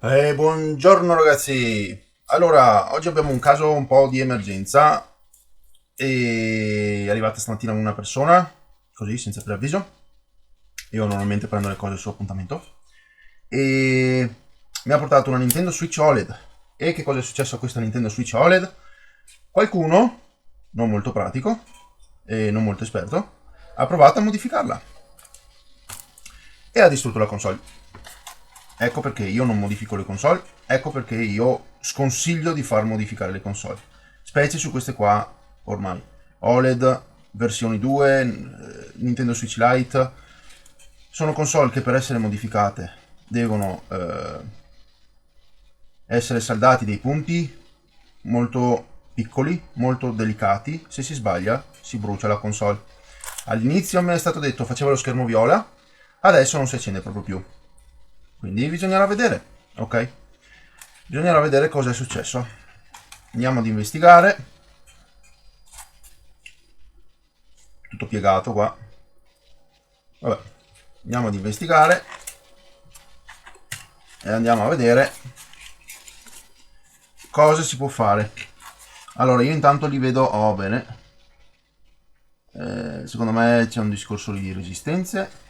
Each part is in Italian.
Buongiorno ragazzi. Allora, oggi abbiamo un caso un po' di emergenza. È arrivata stamattina una persona, così, senza preavviso. Io normalmente prendo le cose su appuntamento. E mi ha portato una Nintendo Switch OLED. E che cosa è successo a questa Nintendo Switch OLED? Qualcuno, non molto pratico e non molto esperto, ha provato a modificarla e ha distrutto la console. Ecco perché io non modifico le console, ecco perché io sconsiglio di far modificare le console. Specie su queste qua, ormai. OLED, versioni 2, Nintendo Switch Lite, sono console che per essere modificate devono essere saldati dei punti molto piccoli, molto delicati. Se si sbaglia si brucia la console. All'inizio mi è stato detto faceva lo schermo viola, adesso non si accende proprio più. Quindi bisognerà vedere, ok? Bisognerà vedere cosa è successo. Andiamo ad investigare. Tutto piegato qua. Vabbè, andiamo ad investigare e andiamo a vedere cosa si può fare. Allora, io intanto li vedo, oh bene. Secondo me c'è un discorso di resistenze.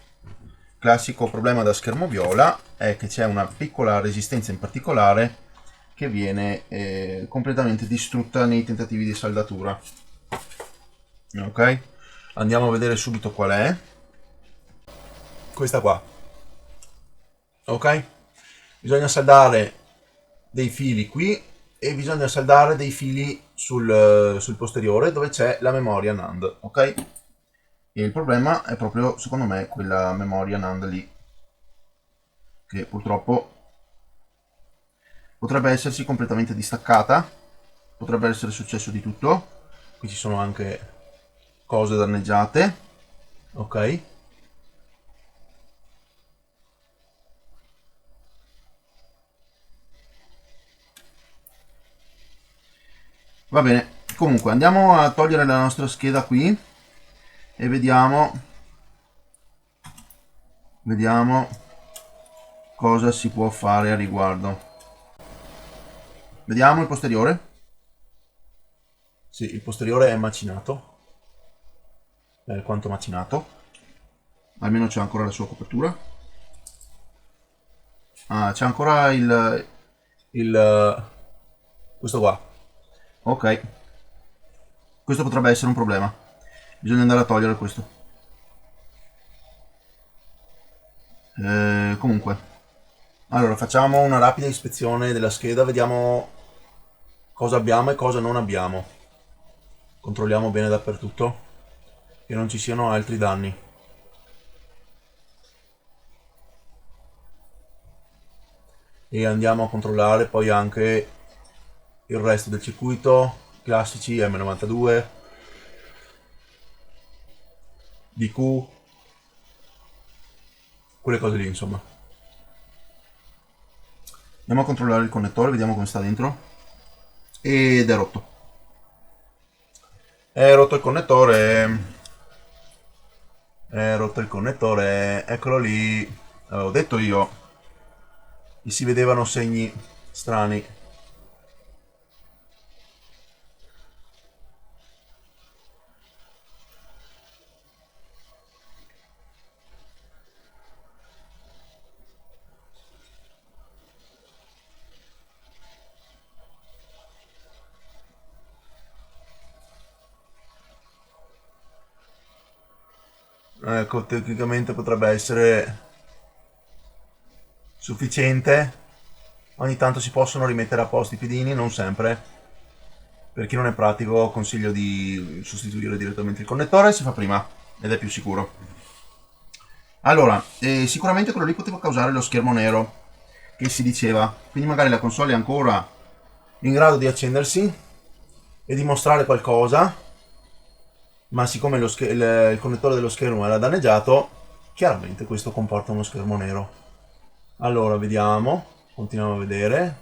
Classico problema da schermo viola è che c'è una piccola resistenza in particolare che viene completamente distrutta nei tentativi di saldatura. Ok, andiamo a vedere subito qual è. Questa qua. Ok, bisogna saldare dei fili qui e bisogna saldare dei fili sul posteriore dove c'è la memoria NAND. Ok, e il problema è proprio secondo me quella memoria NAND lì, che purtroppo potrebbe essersi completamente distaccata, potrebbe essere successo di tutto. Qui ci sono anche cose danneggiate. Ok, va bene. Comunque andiamo a togliere la nostra scheda qui e vediamo cosa si può fare a riguardo. Vediamo il posteriore. Sì, il posteriore è macinato, quanto macinato. Almeno c'è ancora la sua copertura. Ah, c'è ancora il questo qua. Ok, questo potrebbe essere un problema. Bisogna andare a togliere questo. Comunque, allora facciamo una rapida ispezione della scheda, vediamo cosa abbiamo e cosa non abbiamo. Controlliamo bene dappertutto che non ci siano altri danni. E andiamo a controllare poi anche il resto del circuito, classici M92, DQ, quelle cose lì insomma. Andiamo a controllare il connettore, vediamo come sta dentro. Ed è rotto. È rotto il connettore. È rotto il connettore. Eccolo lì. Avevo detto io. E si vedevano segni strani. Ecco, tecnicamente potrebbe essere sufficiente. Ogni tanto si possono rimettere a posto i piedini, non sempre. Per chi non è pratico consiglio di sostituire direttamente il connettore, si fa prima ed è più sicuro. Allora, sicuramente quello lì poteva causare lo schermo nero che si diceva, quindi magari la console è ancora in grado di accendersi e di mostrare qualcosa, ma siccome il connettore dello schermo era danneggiato, chiaramente questo comporta uno schermo nero. Allora, vediamo, continuiamo a vedere.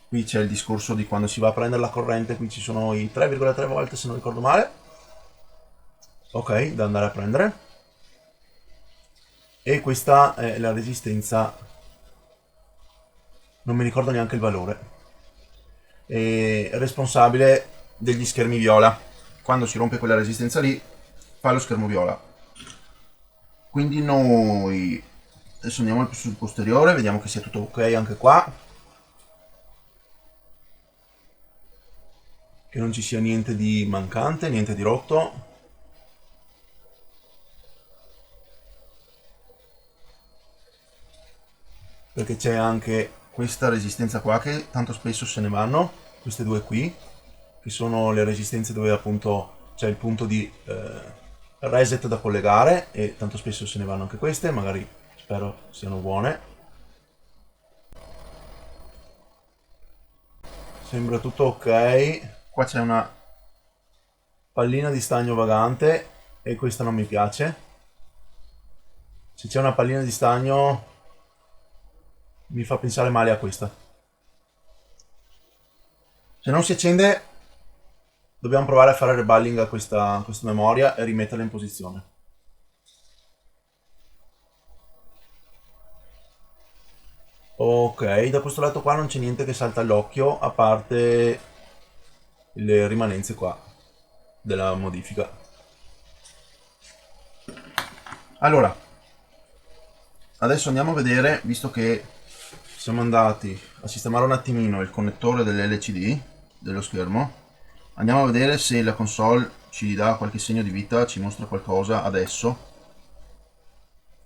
Qui c'è il discorso di quando si va a prendere la corrente, qui ci sono i 3,3 volt se non ricordo male. Ok, da andare a prendere. E questa è la resistenza non mi ricordo neanche il valore, è responsabile degli schermi viola. Quando si rompe quella resistenza lì fa lo schermo viola. Quindi noi adesso andiamo sul posteriore, vediamo che sia tutto ok anche qua, che non ci sia niente di mancante, niente di rotto. Perché c'è anche questa resistenza qua che tanto spesso se ne vanno, queste due qui, che sono le resistenze dove appunto c'è il punto di reset da collegare, e tanto spesso se ne vanno anche queste, magari spero siano buone. Sembra tutto ok. Qua c'è una pallina di stagno vagante e questa non mi piace. Se c'è una pallina di stagno mi fa pensare male a questa. Se non si accende dobbiamo provare a fare reballing a questa memoria e rimetterla in posizione. Ok, da questo lato qua non c'è niente che salta all'occhio a parte le rimanenze qua della modifica. Allora, adesso andiamo a vedere, visto che siamo andati a sistemare un attimino il connettore dell'LCD dello schermo, andiamo a vedere se la console ci dà qualche segno di vita, ci mostra qualcosa adesso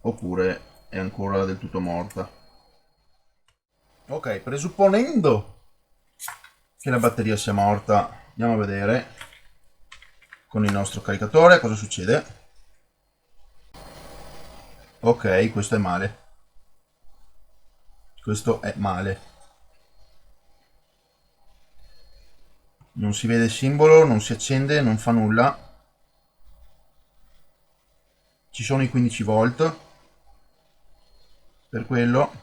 oppure è ancora del tutto morta. Ok, presupponendo che la batteria sia morta, andiamo a vedere con il nostro caricatore cosa succede. Ok, questo è male. Questo è male. Non si vede il simbolo, non si accende, non fa nulla. Ci sono i 15 volt per quello,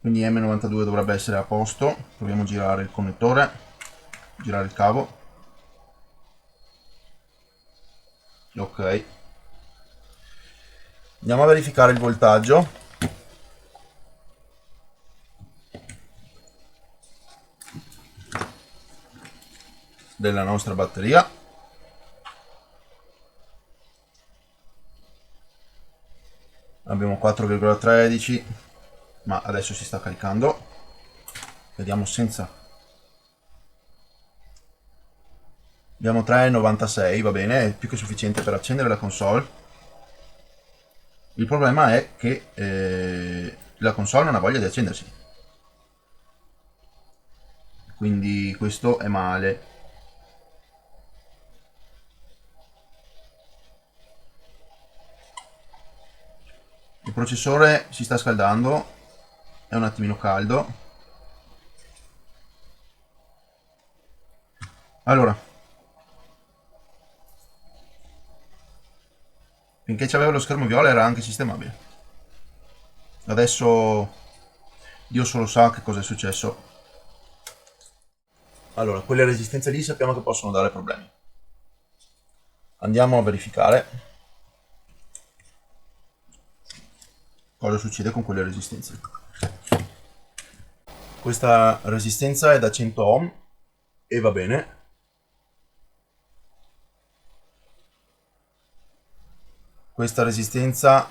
quindi M92 dovrebbe essere a posto. Proviamo a girare il connettore, girare il cavo. Ok, andiamo a verificare il voltaggio. Della nostra batteria. Abbiamo 4,13, ma adesso si sta caricando. Vediamo senza. Abbiamo 3,96, va bene, è più che sufficiente per accendere la console. Il problema è che la console non ha voglia di accendersi, quindi questo è male. Il processore si sta scaldando, è un attimino caldo. Allora, finché c'aveva lo schermo viola era anche sistemabile. Adesso Dio solo sa che cosa è successo. Allora, quelle resistenze lì sappiamo che possono dare problemi. Andiamo a verificare cosa succede con quelle resistenze. Questa resistenza è da 100 ohm e va bene. Questa resistenza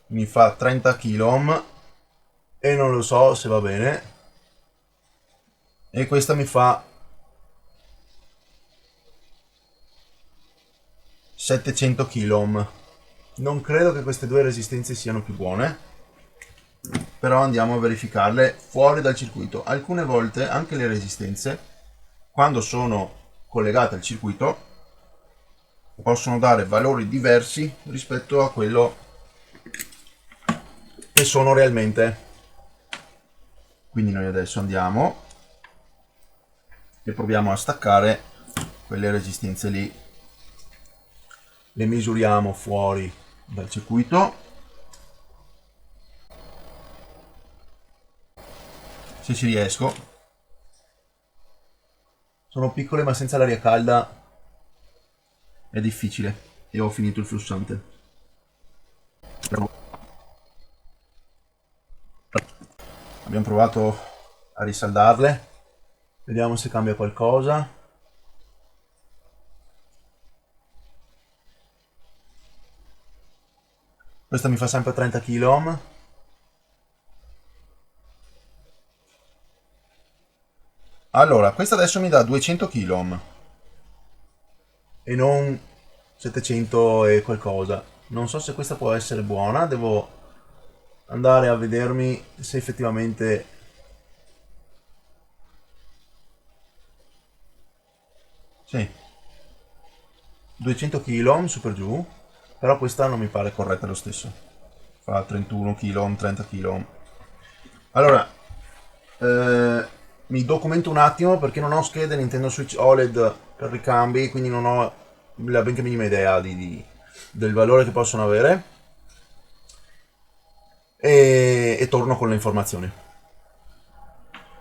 mi fa 30 kΩ e non lo so se va bene. E questa mi fa 700 kΩ. Non credo che queste due resistenze siano più buone, però andiamo a verificarle fuori dal circuito. Alcune volte anche le resistenze, quando sono collegate al circuito, possono dare valori diversi rispetto a quello che sono realmente. Quindi noi adesso andiamo e proviamo a staccare quelle resistenze lì, le misuriamo fuori dal circuito. Se ci riesco. Sono piccole ma senza l'aria calda è difficile e ho finito il flussante. abbiamo provato a risaldarle, vediamo se cambia qualcosa. Questa mi fa sempre 30 kOhm. Allora, questa adesso mi dà 200 kOhm e non 700 e qualcosa. Non so se questa può essere buona, devo andare a vedermi se effettivamente... Sì, 200 kOhm su per giù, però questa non mi pare corretta lo stesso. Fa 31 kOhm, 30 kOhm. Allora, mi documento un attimo perché non ho schede Nintendo Switch OLED per ricambi, quindi non ho la benché minima idea del valore che possono avere. E torno con le informazioni.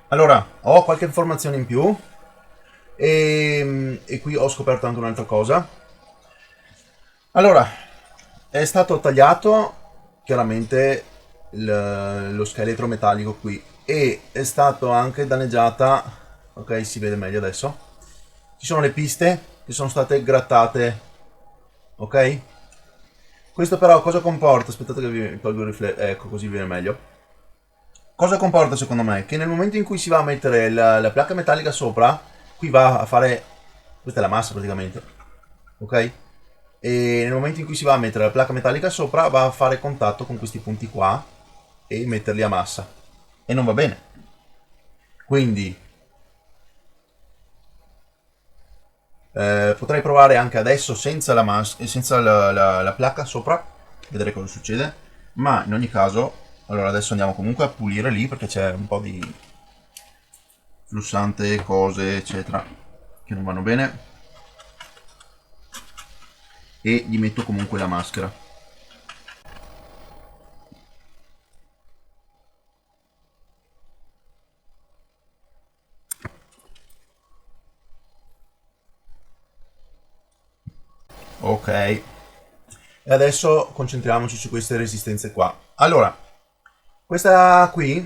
Allora, ho qualche informazione in più e qui ho scoperto anche un'altra cosa. Allora, è stato tagliato chiaramente lo scheletro metallico qui e è stato anche danneggiata, ok, si vede meglio adesso. Ci sono le piste che sono state grattate, ok? Questo però cosa comporta? Aspettate che vi tolgo il riflesso, ecco così viene meglio. Cosa comporta secondo me? Che nel momento in cui si va a mettere la placca metallica sopra, qui va a fare... Questa è la massa praticamente, ok? E nel momento in cui si va a mettere la placca metallica sopra, va a fare contatto con questi punti qua e metterli a massa. E non va bene. Quindi potrei provare anche adesso senza senza la placca sopra, vedere cosa succede. Ma in ogni caso, allora adesso andiamo comunque a pulire lì perché c'è un po' di flussante, cose eccetera che non vanno bene. E gli metto comunque la maschera. Ok, e adesso concentriamoci su queste resistenze qua. Allora, questa qui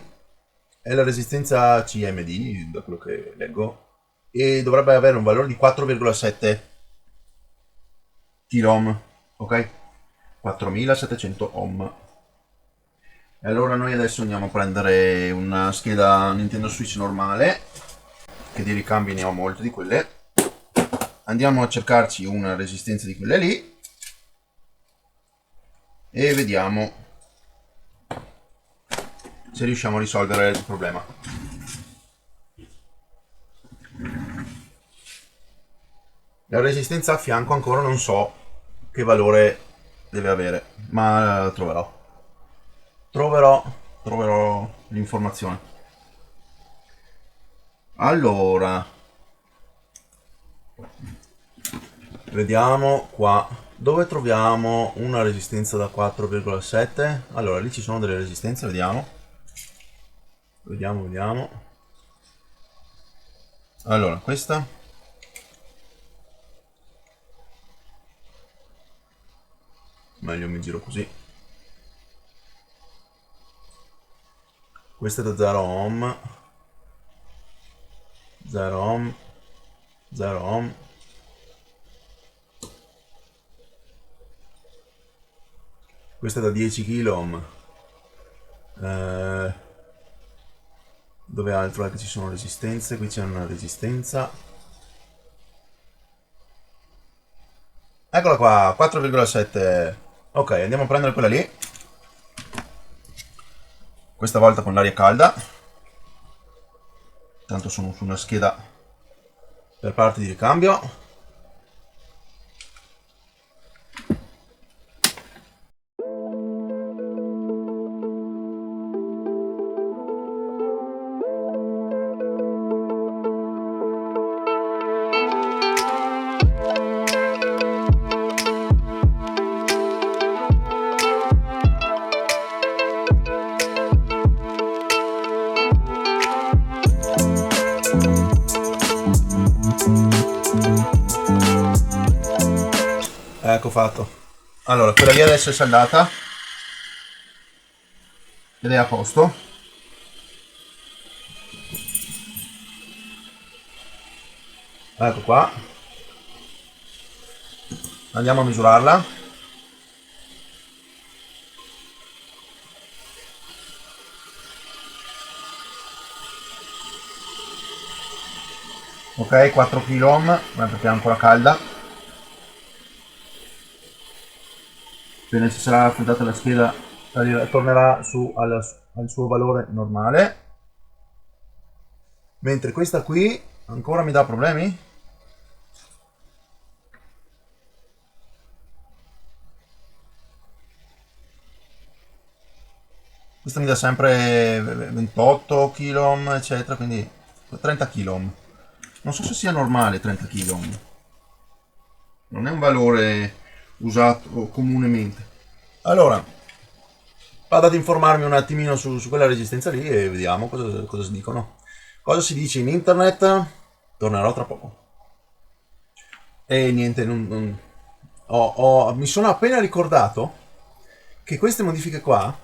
è la resistenza CMD, da quello che leggo, e dovrebbe avere un valore di 4,7 kOhm, ok? 4700 ohm. E allora noi adesso andiamo a prendere una scheda Nintendo Switch normale, che di ricambi ne ho molte di quelle. Andiamo a cercarci una resistenza di quelle lì e vediamo se riusciamo a risolvere il problema. La resistenza a fianco ancora non so che valore deve avere, ma troverò l'informazione. Allora, vediamo qua dove troviamo una resistenza da 4,7. Allora, lì ci sono delle resistenze, vediamo. Allora, questa meglio mi giro così. Questa è da 0 ohm, 0 ohm, 0 ohm. Questa è da 10 kOhm. Dove altro è che ci sono resistenze? Qui c'è una resistenza. Eccola qua, 4,7. Ok, andiamo a prendere quella lì. Questa volta con l'aria calda. Tanto sono su una scheda per parti di ricambio. Ecco fatto. Allora, quella lì adesso è saldata ed è a posto. Ecco qua. Andiamo a misurarla. Ok, 4 kg, ma perché è ancora calda. Appena ci sarà raffreddata la scheda tornerà su al suo valore normale. Mentre questa qui ancora mi dà problemi. Questa mi dà sempre 28 kg, eccetera, quindi 30 kg. Non so se sia normale 30 kg. Non è un valore usato comunemente. Allora, vado ad informarmi un attimino su quella resistenza lì e vediamo cosa si dicono. Cosa si dice in internet? Tornerò tra poco. E niente, mi sono appena ricordato che queste modifiche qua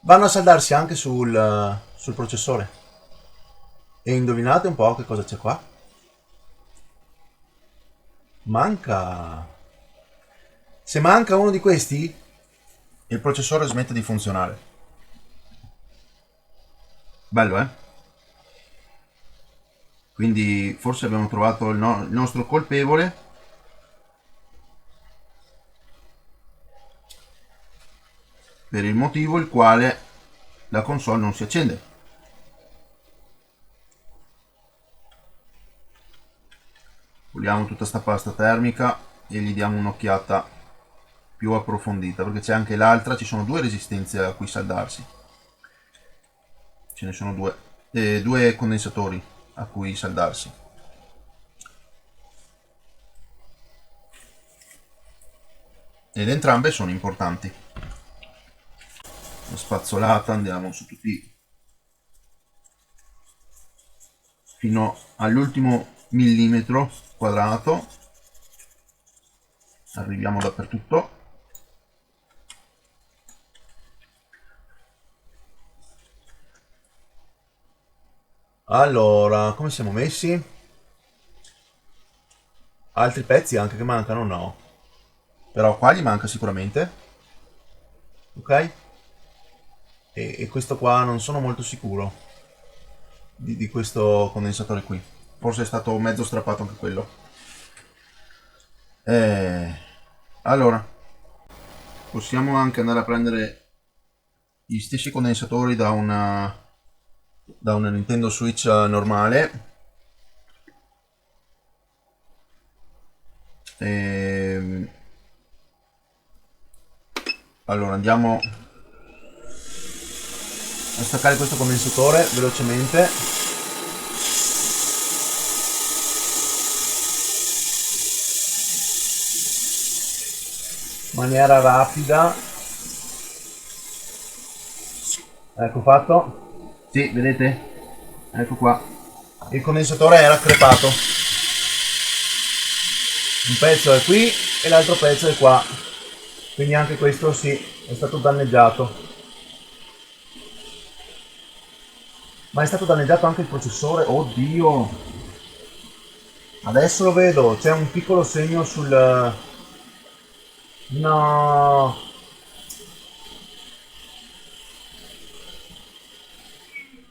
vanno a saldarsi anche sul processore. E indovinate un po' che cosa c'è qua? Manca. Se manca uno di questi, il processore smette di funzionare. Bello, eh? Quindi forse abbiamo trovato il nostro colpevole. Per il motivo il quale la console non si accende. Puliamo tutta sta pasta termica e gli diamo un'occhiata più approfondita, perché c'è anche l'altra, ci sono due resistenze a cui saldarsi. Ce ne sono due condensatori a cui saldarsi. Ed entrambe sono importanti. Una spazzolata, andiamo su tutti fino all'ultimo millimetro quadrato, arriviamo dappertutto. Allora, come siamo messi? Altri pezzi anche che mancano? No. Però qua gli manca sicuramente. Ok? E questo qua non sono molto sicuro di questo condensatore qui. Forse è stato mezzo strappato anche quello. Allora, possiamo anche andare a prendere gli stessi condensatori da una Nintendo Switch normale. Allora andiamo a staccare questo condensatore velocemente. In maniera rapida. Ecco fatto. Sì, vedete? Ecco qua. Il condensatore era crepato. Un pezzo è qui e l'altro pezzo è qua. Quindi anche questo sì, è stato danneggiato. Ma è stato danneggiato anche il processore. Oddio! Adesso lo vedo, c'è un piccolo segno sul... No!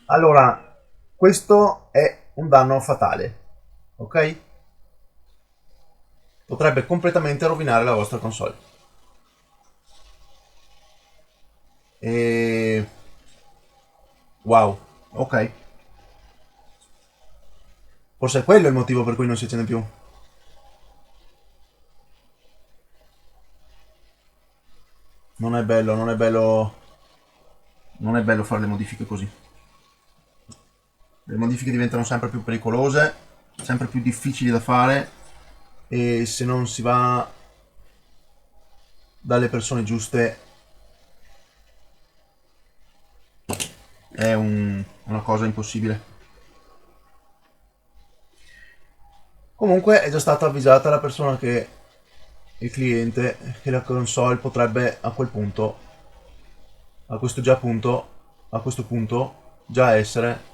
Allora, questo è un danno fatale, ok? Potrebbe completamente rovinare la vostra console. E... Wow, ok. Forse è quello il motivo per cui non si accende più. Non è bello, non è bello... Non è bello fare le modifiche così. Le modifiche diventano sempre più pericolose, sempre più difficili da fare e se non si va dalle persone giuste è una cosa impossibile. Comunque è già stata avvisata la persona che il cliente che la console potrebbe a quel punto, a questo punto già essere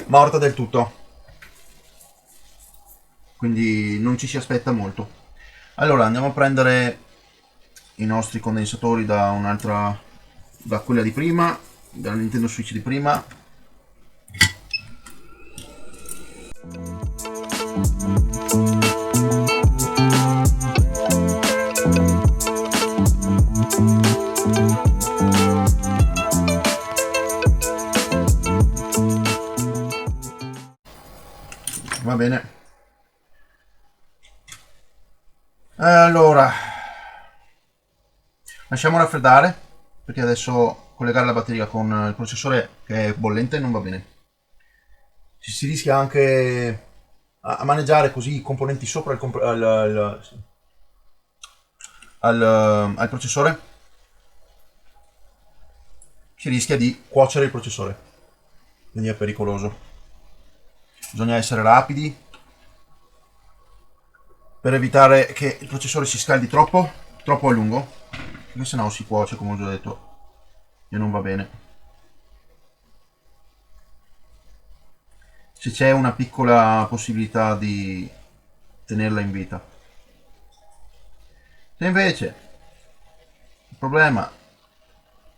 morta del tutto, quindi non ci si aspetta molto. Allora andiamo a prendere i nostri condensatori da un'altra, da quella di prima, dalla Nintendo Switch di prima. Va bene. Allora, lasciamo raffreddare, perché adesso collegare la batteria con il processore che è bollente non va bene. Si rischia anche a maneggiare così i componenti sopra al processore, si rischia di cuocere il processore, quindi è pericoloso. Bisogna essere rapidi per evitare che il processore si scaldi troppo a lungo, perché sennò si cuoce, come ho già detto, e non va bene. Se c'è una piccola possibilità di tenerla in vita. Se invece il problema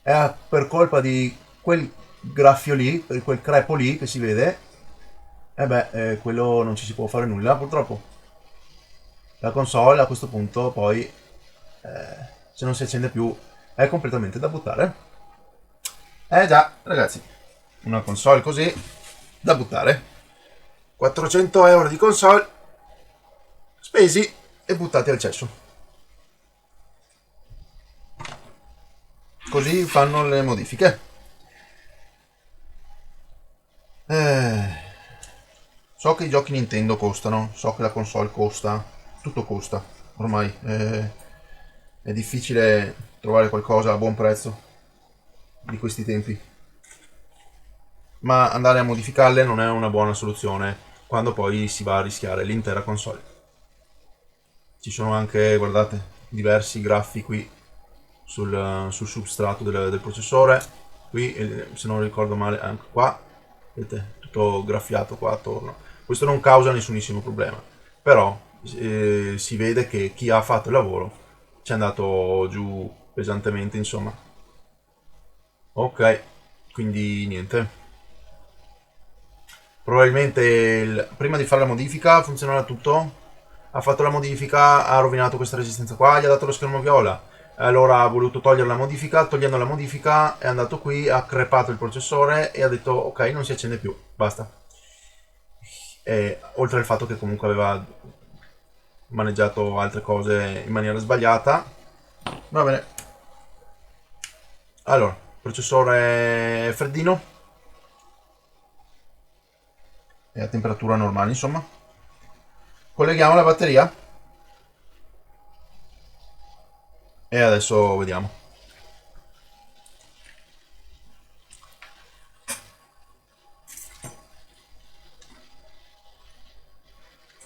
è per colpa di quel graffio lì, quel crepo lì che si vede, quello non ci si può fare nulla purtroppo. La console a questo punto poi, se non si accende più, è completamente da buttare. Già, ragazzi, una console così da buttare. 400 euro di console spesi e buttati al cesso. Così fanno le modifiche. So che i giochi Nintendo costano, so che la console costa, tutto costa. Ormai è difficile trovare qualcosa a buon prezzo di questi tempi. Ma andare a modificarle non è una buona soluzione quando poi si va a rischiare l'intera console. Ci sono anche, guardate, diversi graffi qui sul substrato del processore. Qui, se non ricordo male, anche qua, vedete, tutto graffiato qua attorno. Questo non causa nessunissimo problema, però si vede che chi ha fatto il lavoro ci è andato giù pesantemente, insomma. Ok, quindi niente. Probabilmente prima di fare la modifica funzionerà tutto. Ha fatto la modifica, ha rovinato questa resistenza qua, gli ha dato lo schermo viola. Allora ha voluto togliere la modifica, togliendo la modifica è andato qui, ha crepato il processore e ha detto ok, non si accende più, basta. Oltre al fatto che comunque aveva maneggiato altre cose in maniera sbagliata. Va bene. Allora, processore freddino e a temperatura normale, insomma. Colleghiamo la batteria e adesso vediamo.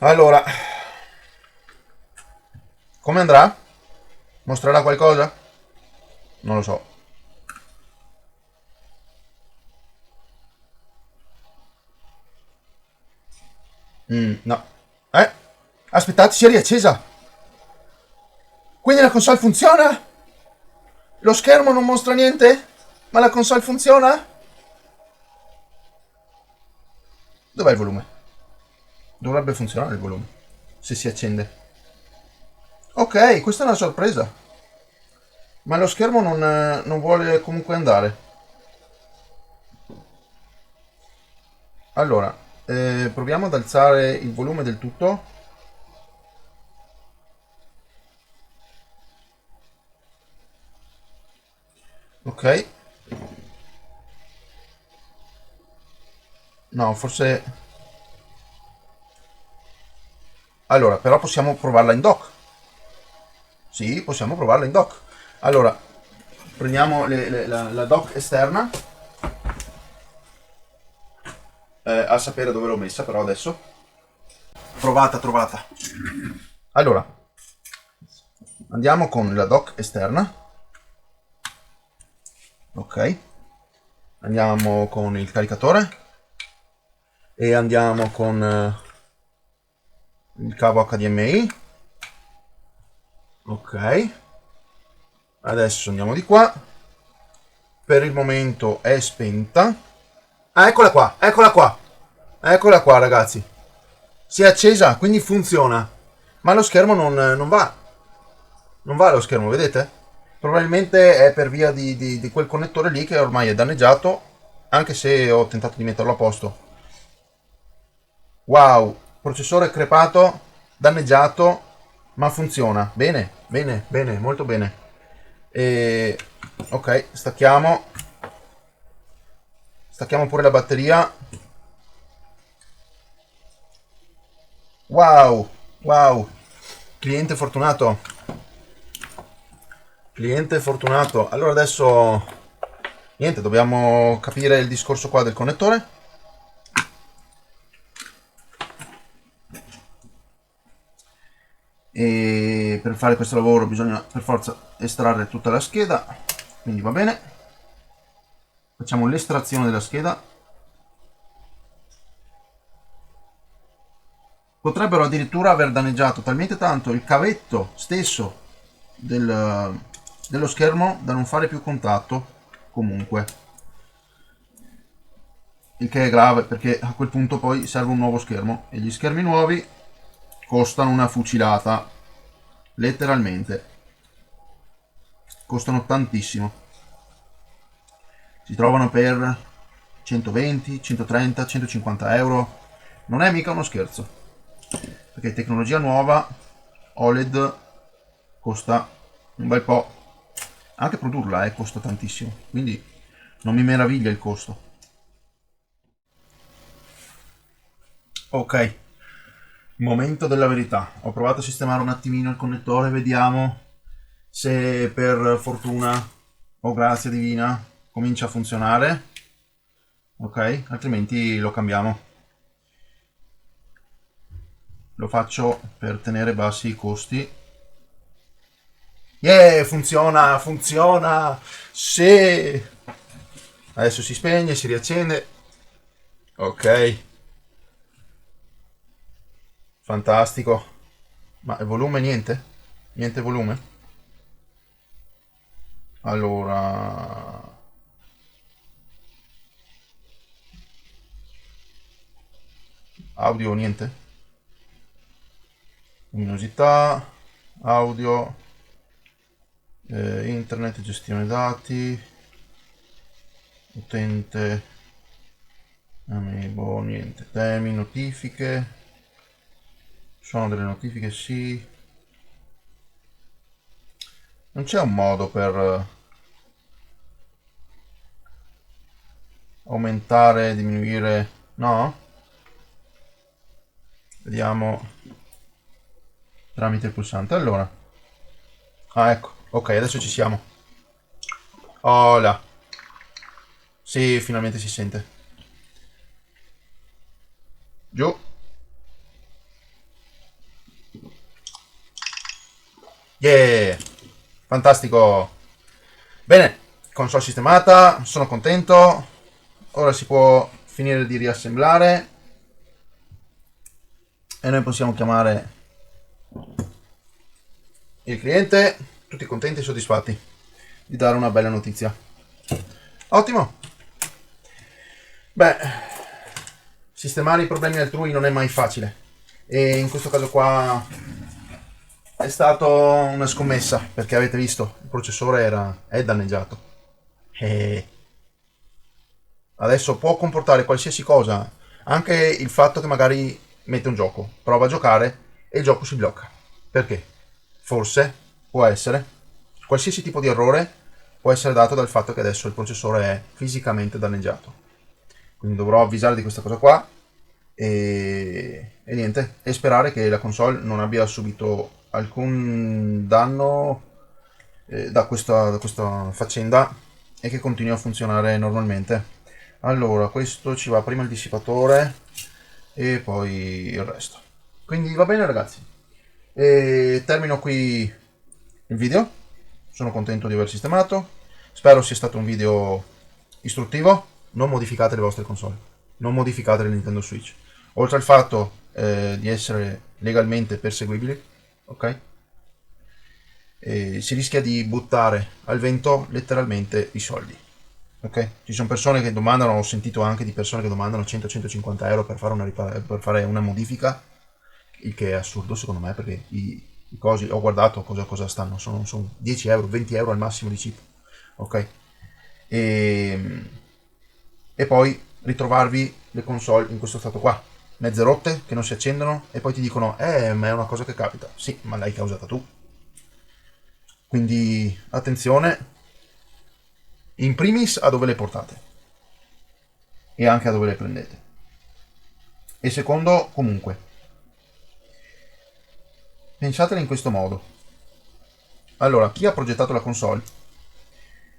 Allora, come andrà? Mostrerà qualcosa? Non lo so. No. Aspettate, si è riaccesa. Quindi la console funziona? Lo schermo non mostra niente? Ma la console funziona? Dov'è il volume? Dovrebbe funzionare il volume, se si accende. Ok, questa è una sorpresa. Ma lo schermo non vuole comunque andare. Allora, proviamo ad alzare il volume del tutto. Ok. No, forse... Allora, però possiamo provarla in dock. Sì, possiamo provarla in dock. Allora, prendiamo la dock esterna. A sapere dove l'ho messa però adesso. Trovata. Allora, andiamo con la dock esterna. Ok. Andiamo con il caricatore. e andiamo con il cavo HDMI. Ok, adesso andiamo di qua. Per il momento è spenta. Ah, eccola qua, eccola qua, eccola qua ragazzi, si è accesa, quindi funziona, ma lo schermo non va, non va lo schermo, vedete? Probabilmente è per via di quel connettore lì che ormai è danneggiato, anche se ho tentato di metterlo a posto. Wow, processore crepato, danneggiato, ma funziona. Bene, bene, bene, molto bene. E ok, stacchiamo pure la batteria. Wow, wow, cliente fortunato. Cliente fortunato. Allora adesso niente, dobbiamo capire il discorso qua del connettore. E per fare questo lavoro bisogna per forza estrarre tutta la scheda, quindi va bene. Facciamo l'estrazione della scheda. Potrebbero addirittura aver danneggiato talmente tanto il cavetto stesso dello schermo da non fare più contatto comunque, il che è grave perché a quel punto poi serve un nuovo schermo e gli schermi nuovi costano una fucilata, letteralmente costano tantissimo, si trovano per 120, 130, 150 euro, non è mica uno scherzo, perché tecnologia nuova OLED costa un bel po', anche produrla costa tantissimo, quindi non mi meraviglia il costo. Ok, momento della verità, ho provato a sistemare un attimino il connettore, vediamo se per fortuna o grazia divina comincia a funzionare. Ok, altrimenti lo cambiamo, lo faccio per tenere bassi i costi. Yeah, funziona, funziona, sì, adesso si spegne, si riaccende. Ok, fantastico. Ma il volume niente? Niente volume? Allora, audio niente? Luminosità, audio, internet, gestione dati, utente, amiibo, niente. Temi, notifiche, sono delle notifiche, sì. Non c'è un modo per aumentare, diminuire, no? Vediamo tramite il pulsante. Allora, ah ecco, ok, adesso ci siamo. Hola, sì, finalmente si sente. Giù. Yeah, fantastico. Bene, console sistemata, sono contento. Ora si può finire di riassemblare e noi possiamo chiamare il cliente, tutti contenti e soddisfatti di dare una bella notizia. Ottimo. Beh, sistemare i problemi altrui non è mai facile e in questo caso qua è stato una scommessa, perché avete visto il processore è danneggiato e adesso può comportare qualsiasi cosa, anche il fatto che magari mette un gioco, prova a giocare e il gioco si blocca. Perché? Forse può essere qualsiasi tipo di errore può essere dato dal fatto che adesso il processore è fisicamente danneggiato. Quindi dovrò avvisare di questa cosa qua e niente, e sperare che la console non abbia subito alcun danno da questa faccenda e che continui a funzionare normalmente. Allora, questo ci va prima il dissipatore e poi il resto. Quindi va bene ragazzi. E termino qui il video. Sono contento di aver sistemato. Spero sia stato un video istruttivo. Non modificate le vostre console. non modificate le Nintendo Switch. Oltre al fatto di essere legalmente perseguibili, ok? Si rischia di buttare al vento letteralmente i soldi. Ok? Ci sono persone che domandano, ho sentito anche di persone che domandano 100-150 euro per fare per fare una modifica, il che è assurdo secondo me, perché i cosi, ho guardato cosa stanno, sono 10 euro, 20 euro al massimo di chip. Ok? E poi ritrovarvi le console in questo stato qua, mezze rotte, che non si accendono, e poi ti dicono, ma è una cosa che capita. Sì, ma l'hai causata tu. Quindi attenzione, in primis a dove le portate e anche a dove le prendete. E secondo, comunque, pensatele in questo modo. Allora, chi ha progettato la console,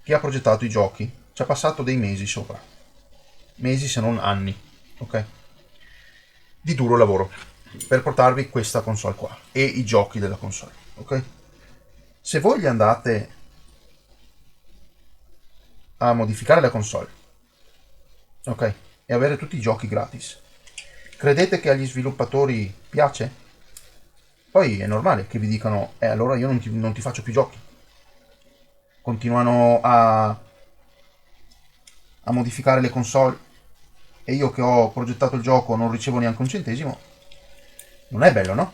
chi ha progettato i giochi, ci ha passato dei mesi sopra. Mesi se non anni, ok? Di duro lavoro per portarvi questa console qua e i giochi della console, ok? Se voi gli andate a modificare la console, ok? E avere tutti i giochi gratis, credete che agli sviluppatori piace? Poi è normale che vi dicano, allora io non ti faccio più giochi. Continuano a modificare le console e io che ho progettato il gioco non ricevo neanche un centesimo. Non è bello, no?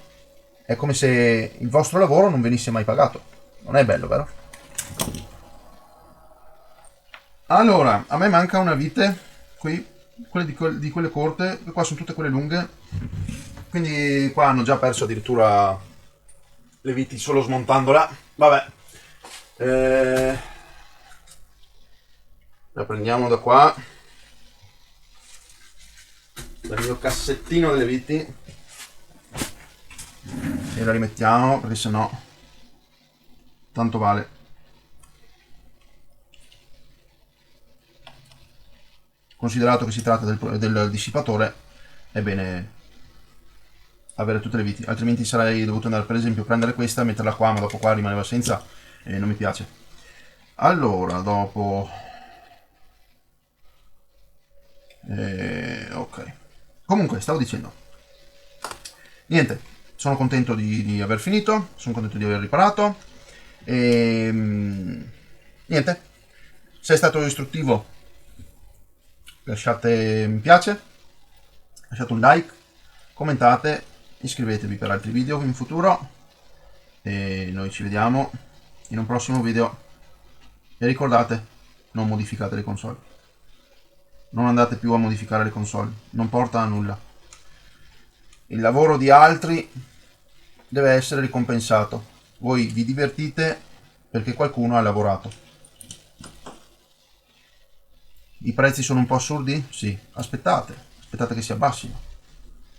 È come se il vostro lavoro non venisse mai pagato. Non è bello, vero? Allora, a me manca una vite qui, quelle di quelle corte, e qua sono tutte quelle lunghe. Quindi qua hanno già perso addirittura le viti solo smontandola. Vabbè. La prendiamo da qua. Dal mio cassettino delle viti. E la rimettiamo perché sennò tanto vale. Considerato che si tratta del dissipatore, è bene avere tutte le viti, altrimenti sarei dovuto andare per esempio a prendere questa e metterla qua, ma dopo qua rimaneva senza e non mi piace. Allora, dopo ok, comunque stavo dicendo, niente, sono contento di aver finito, sono contento di aver riparato e niente, se è stato istruttivo lasciate mi piace, lasciate un like, commentate, iscrivetevi per altri video in futuro e noi ci vediamo in un prossimo video. E ricordate, non modificate le console, non andate più a modificare le console, non porta a nulla. Il lavoro di altri deve essere ricompensato, voi vi divertite perché qualcuno ha lavorato. I prezzi sono un po' assurdi? Sì, aspettate che si abbassino.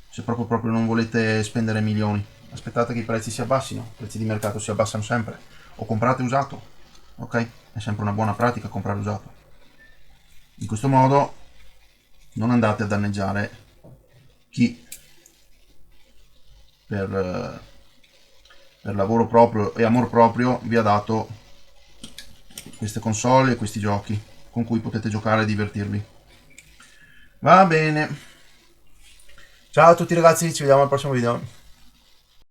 Se proprio non volete spendere milioni, aspettate che i prezzi si abbassino, i prezzi di mercato si abbassano sempre, o comprate usato, ok? È sempre una buona pratica comprare usato. In questo modo non andate a danneggiare chi per lavoro proprio e amor proprio vi ha dato queste console e questi giochi con cui potete giocare e divertirvi. Va bene. Ciao a tutti ragazzi, ci vediamo al prossimo video.